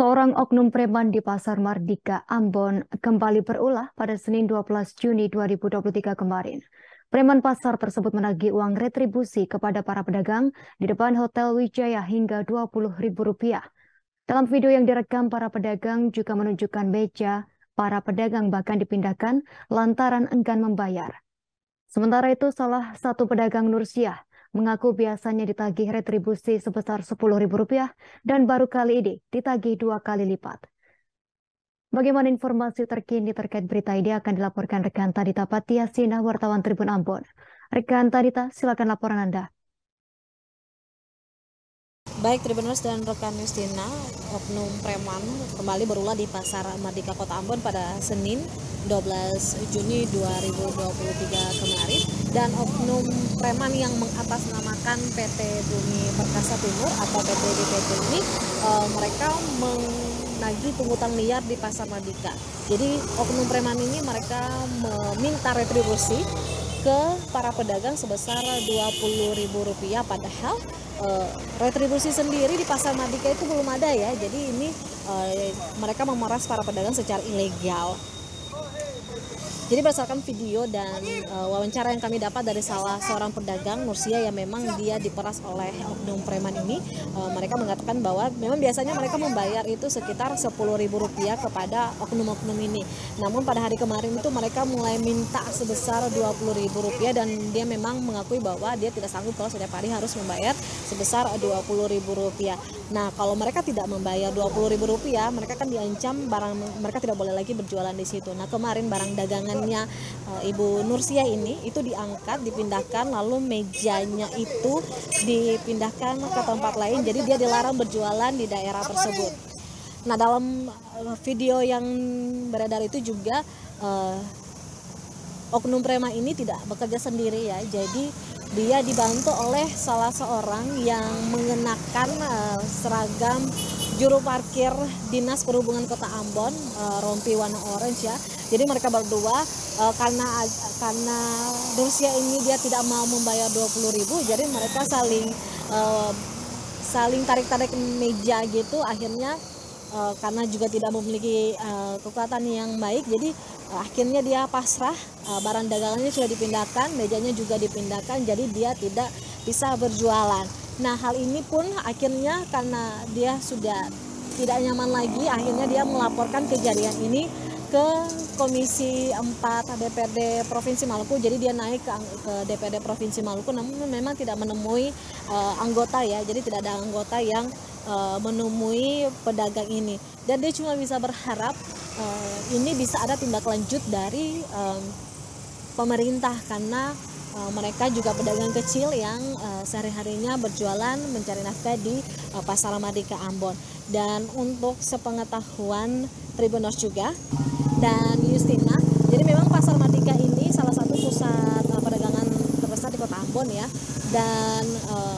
Seorang oknum preman di Pasar Mardika, Ambon, kembali berulah pada Senin 12 Juni 2023 kemarin. Preman pasar tersebut menagih uang retribusi kepada para pedagang di depan Hotel Wijaya hingga Rp20.000. Dalam video yang direkam, para pedagang juga menunjukkan meja para pedagang bahkan dipindahkan lantaran enggan membayar. Sementara itu, salah satu pedagang Nursiah mengaku biasanya ditagih retribusi sebesar Rp10.000 dan baru kali ini ditagih 2 kali lipat. Bagaimana informasi terkini terkait berita ini akan dilaporkan rekan Tadita Patiasina, wartawan Tribun Ambon. Rekan Tadita, silakan laporan Anda. Baik Tribuners dan rekan Justina, oknum preman kembali berulah di Pasar Mardika Kota Ambon pada Senin 12 Juni 2023 kemarin, dan oknum preman yang mengatasnamakan PT Bumi Perkasa Timur atau PT BPT ini mereka menagih pungutan liar di Pasar Mardika. Jadi oknum preman ini mereka meminta retribusi ke para pedagang sebesar Rp20.000, padahal retribusi sendiri di Pasar Mardika itu belum ada ya. Jadi ini mereka memeras para pedagang secara ilegal. Jadi berdasarkan video dan wawancara yang kami dapat dari salah seorang pedagang Nursia yang memang dia diperas oleh oknum preman ini, mereka mengatakan bahwa memang biasanya mereka membayar itu sekitar Rp10.000 kepada oknum-oknum ini. Namun pada hari kemarin itu mereka mulai minta sebesar Rp20.000 dan dia memang mengakui bahwa dia tidak sanggup kalau setiap hari harus membayar sebesar Rp20.000. Nah, kalau mereka tidak membayar Rp20.000, mereka kan diancam barang mereka tidak boleh lagi berjualan di situ. Nah, kemarin barang dagangan Ibu Nursia ini itu diangkat, dipindahkan, lalu mejanya itu dipindahkan ke tempat lain, jadi dia dilarang berjualan di daerah tersebut. Nah, dalam video yang beredar itu juga oknum preman ini tidak bekerja sendiri ya, jadi dia dibantu oleh salah seorang yang mengenakan seragam juru parkir Dinas Perhubungan Kota Ambon, rompi warna orange ya. Jadi mereka berdua karena Nursia ini dia tidak mau membayar Rp20.000, jadi mereka saling tarik-tarik meja gitu. Akhirnya karena juga tidak memiliki kekuatan yang baik, jadi akhirnya dia pasrah. Barang dagangannya sudah dipindahkan, mejanya juga dipindahkan, jadi dia tidak bisa berjualan. Nah, hal ini pun akhirnya karena dia sudah tidak nyaman lagi, akhirnya dia melaporkan kejadian ini ke Komisi 4 DPRD Provinsi Maluku. Jadi dia naik ke DPRD Provinsi Maluku, namun memang tidak menemui anggota ya. Jadi tidak ada anggota yang menemui pedagang ini. Dan dia cuma bisa berharap ini bisa ada tindak lanjut dari pemerintah, karena mereka juga pedagang kecil yang sehari-harinya berjualan mencari nafkah di Pasar Mardika Ambon. Dan untuk sepengetahuan Tribuners juga dan Justina, jadi memang Pasar Mardika ini salah satu pusat perdagangan terbesar di Kota Ambon ya. Dan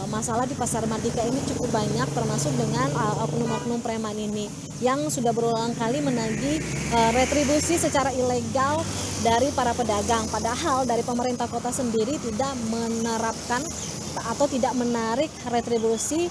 masalah di Pasar Mardika ini cukup banyak, termasuk dengan oknum-oknum preman ini yang sudah berulang kali menagih retribusi secara ilegal dari para pedagang. Padahal dari pemerintah kota sendiri tidak menerapkan atau tidak menarik retribusi,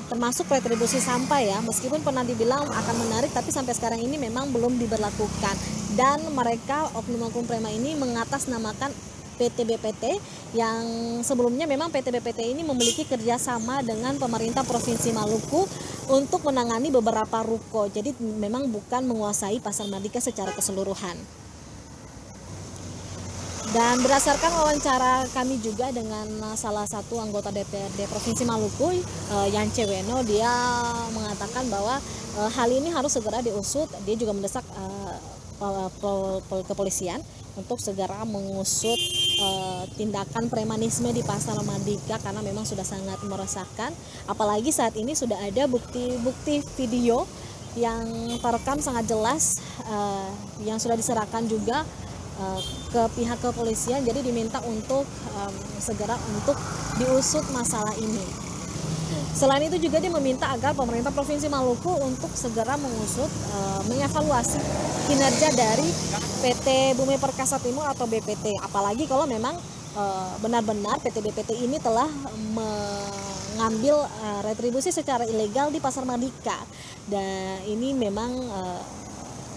termasuk retribusi sampah ya. Meskipun pernah dibilang akan menarik, tapi sampai sekarang ini memang belum diberlakukan. Dan mereka oknum-oknum preman ini mengatasnamakan PT BPT yang sebelumnya memang PT BPT ini memiliki kerjasama dengan pemerintah Provinsi Maluku untuk menangani beberapa ruko. Jadi memang bukan menguasai Pasar Mardika secara keseluruhan. Dan berdasarkan wawancara kami juga dengan salah satu anggota DPRD Provinsi Maluku, Yance Weno, dia mengatakan bahwa hal ini harus segera diusut. Dia juga mendesak kepolisian untuk segera mengusut tindakan premanisme di Pasar Mardika, karena memang sudah sangat meresahkan. Apalagi saat ini sudah ada bukti-bukti video yang terekam sangat jelas yang sudah diserahkan juga ke pihak kepolisian. Jadi diminta untuk segera untuk diusut masalah ini. Selain itu juga dia meminta agar pemerintah Provinsi Maluku untuk segera mengusut, mengevaluasi kinerja dari PT Bumi Perkasa Timur atau BPT. Apalagi kalau memang benar-benar PT BPT ini telah ngambil retribusi secara ilegal di Pasar Mardika, dan ini memang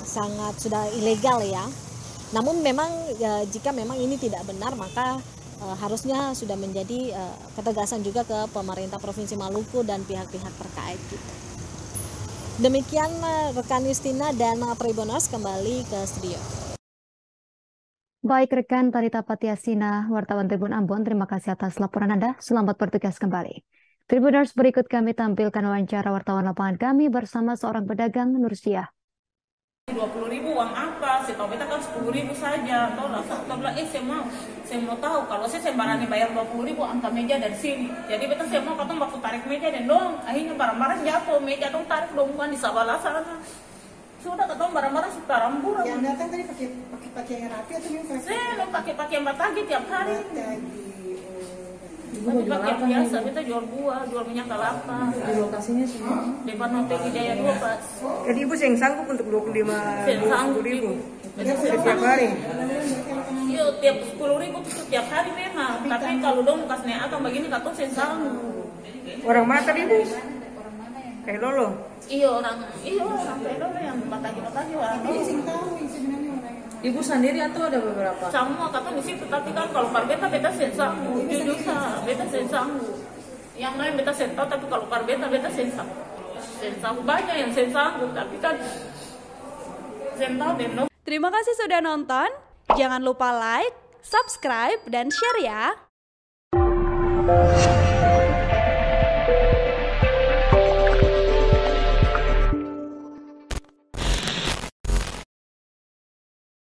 sangat sudah ilegal ya. Namun memang jika memang ini tidak benar, maka harusnya sudah menjadi ketegasan juga ke pemerintah Provinsi Maluku dan pihak-pihak terkait gitu. Demikian rekan Justina dan Tribuners, kembali ke studio. Baik rekan Tarita Patiasina, wartawan Tribun Ambon, terima kasih atas laporan Anda. Selamat bertugas kembali. Tribuners, berikut kami tampilkan wawancara wartawan lapangan kami bersama seorang pedagang Nursiah. 20.000 uang apa? Saya tahu beta kan 10.000 saja. Tahu lah, saya bilang saya mau tahu kalau saya sembarangan bayar 20.000 angka meja dari sini. Jadi beta saya mau katong waktu tarik meja dan dong, akhirnya barang-barang jatuh meja dong tarik dong kan di sebelah sana. Sudah katong barang-barang suka rambur. Yang datang tadi pakai pakaian yang rapi atau yang saya pakai pakaian batagi tiap hari. Ibu Tapi pakaian biasa, kita jual buah, jual minyak kelapa. di lokasinya semua. Depan Hotel Hidayah 2 Pas. Jadi ibu yang sanggup untuk 25 ribu setiap hari. Iya, tiap 10.000 itu setiap hari memang. Tapi kalau dong kasih atau begini katong saya sanggup. Orang mata ibu? Kayak Lolo? Iya orang pedol yang batagi orang. Ibu sendiri atau ada beberapa? Semua kata di situ, tapi kan kalau parbeta beta sensanggu, jujur beta sensanggu. Yang lain beta sentau, tapi kalau parbeta beta sensanggu. Sensanggu banyak yang sensanggu, tapi kan sentau dan no. Terima kasih sudah nonton. Jangan lupa like, subscribe, dan share ya.